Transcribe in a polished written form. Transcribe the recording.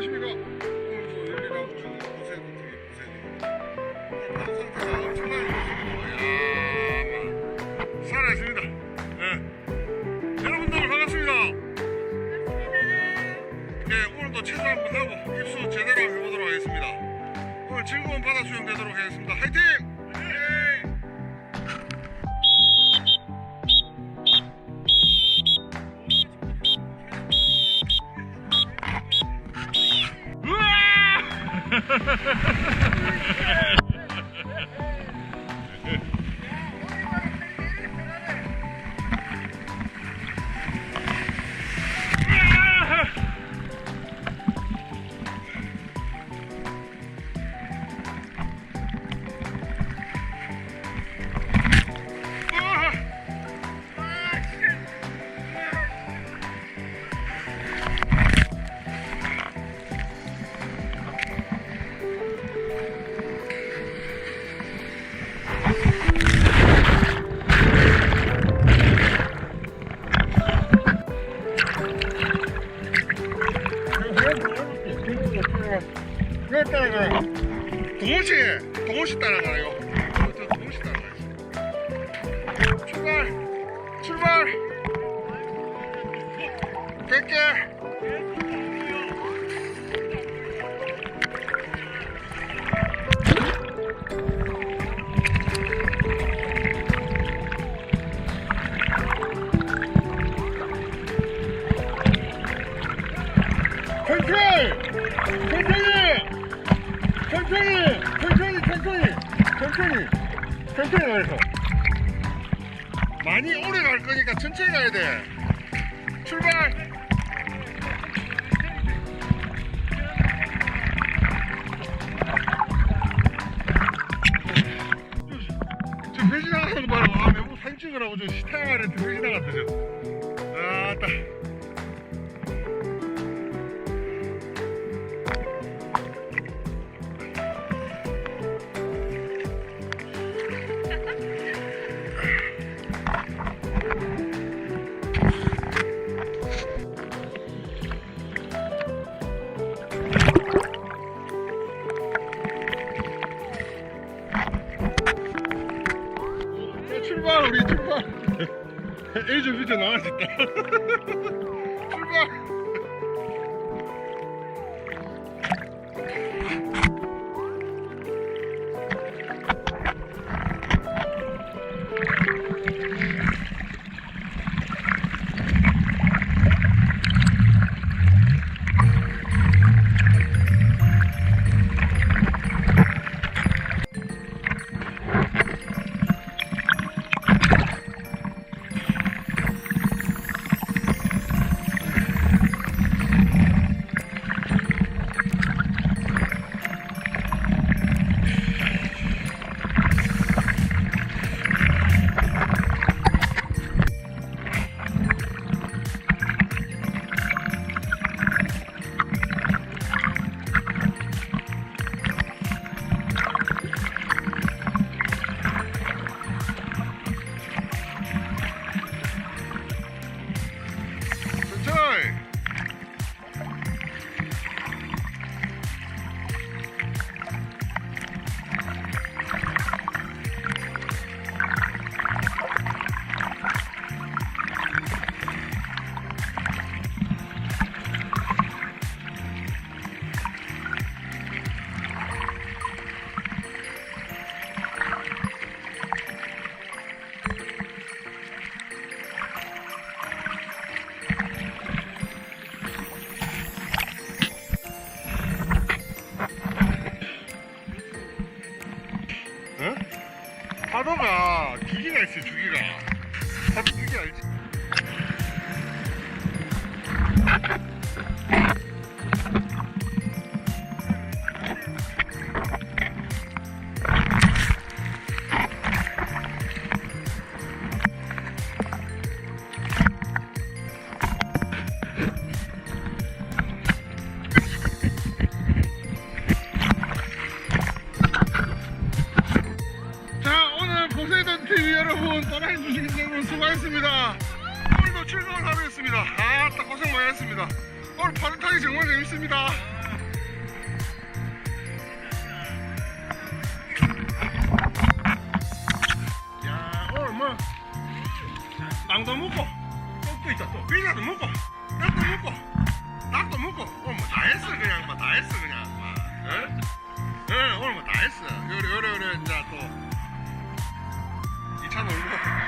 안녕하십니까. 오늘도 열리라고 오셨는 고생이 바다 상태가 엄청나게 좋습니다. 살아있습니다. 네. 여러분들 반갑습니다. 네, 오늘도 체조 한번 하고 입수 제대로 해보도록 하겠습니다. 오늘 즐거운 바다 수영 되도록 하겠습니다. 화이팅! 이거 따라가요. 동호씨 따라가요. 저 동호씨 따라가요. 출발 100개. 천천히 가서 많이 오래 갈 거니까 천천히 가야 돼. 출발. 저 배 지나가는 거 봐라. 매부 사진 찍으라고 저 태양 아래 배 지나갔다 저. 아따. 출발 우리 출발. A조 B조 나와있다. 출발. 파도가 주기가 있어요. 주기가. 파도 주기 알지? 여러분 따라해주시는 여러분 수고하셨습니다. 오늘도 즐거운 하루였습니다. 아따 고생 많이 했습니다. 오늘 파도타기 정말 재밌습니다. 닭도 먹고 닭도 먹고 오늘 뭐 다 했어 그냥 뭐 다 했어 그냥 오늘 뭐 다 했어 요래 이제 또 2차 놀고